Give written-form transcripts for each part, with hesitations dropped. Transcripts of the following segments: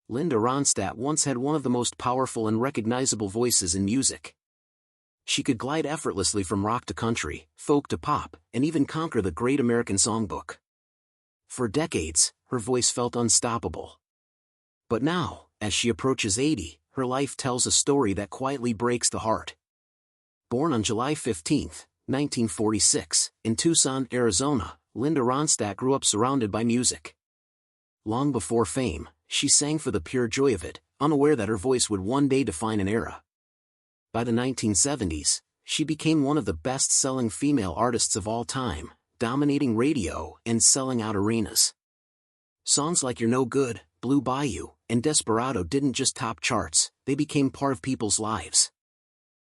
Linda Ronstadt once had one of the most powerful and recognizable voices in music. She could glide effortlessly from rock to country, folk to pop, and even conquer the great American songbook. For decades, her voice felt unstoppable. But now, as she approaches 80, her life tells a story that quietly breaks the heart. Born on July 15, 1946, in Tucson, Arizona, Linda Ronstadt grew up surrounded by music. Long before fame, she sang for the pure joy of it, unaware that her voice would one day define an era. By the 1970s, she became one of the best-selling female artists of all time, dominating radio and selling out arenas. Songs like You're No Good, Blue Bayou, and Desperado didn't just top charts, they became part of people's lives.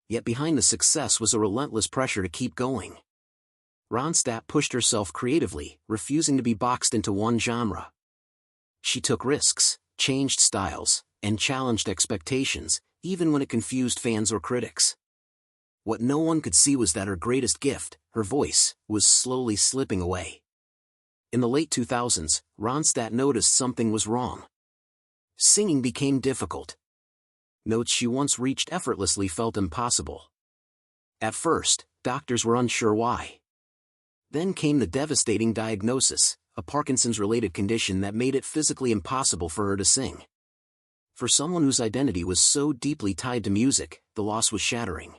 Yet behind the success was a relentless pressure to keep going. Ronstadt pushed herself creatively, refusing to be boxed into one genre. She took risks, changed styles, and challenged expectations, even when it confused fans or critics. What no one could see was that her greatest gift, her voice, was slowly slipping away. In the late 2000s, Ronstadt noticed something was wrong. Singing became difficult. Notes she once reached effortlessly felt impossible. At first, doctors were unsure why. Then came the devastating diagnosis, a Parkinson's-related condition that made it physically impossible for her to sing. For someone whose identity was so deeply tied to music, the loss was shattering.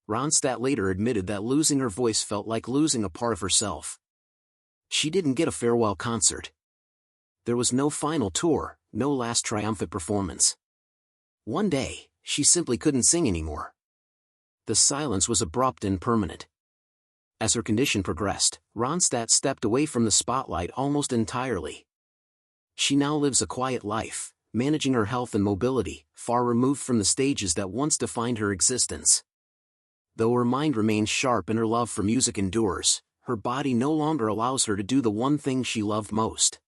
Ronstadt later admitted that losing her voice felt like losing a part of herself. She didn't get a farewell concert. There was no final tour, no last triumphant performance. One day, she simply couldn't sing anymore. The silence was abrupt and permanent. As her condition progressed, Ronstadt stepped away from the spotlight almost entirely. She now lives a quiet life, managing her health and mobility, far removed from the stages that once defined her existence. Though her mind remains sharp and her love for music endures, her body no longer allows her to do the one thing she loved most.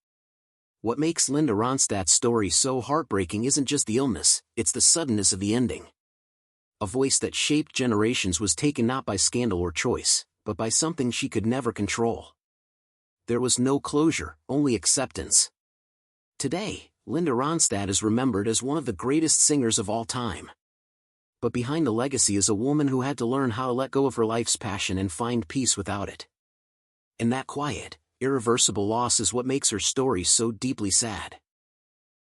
What makes Linda Ronstadt's story so heartbreaking isn't just the illness, it's the suddenness of the ending. A voice that shaped generations was taken not by scandal or choice, but by something she could never control. There was no closure, only acceptance. Today, Linda Ronstadt is remembered as one of the greatest singers of all time. But behind the legacy is a woman who had to learn how to let go of her life's passion and find peace without it. And that quiet, irreversible loss is what makes her story so deeply sad.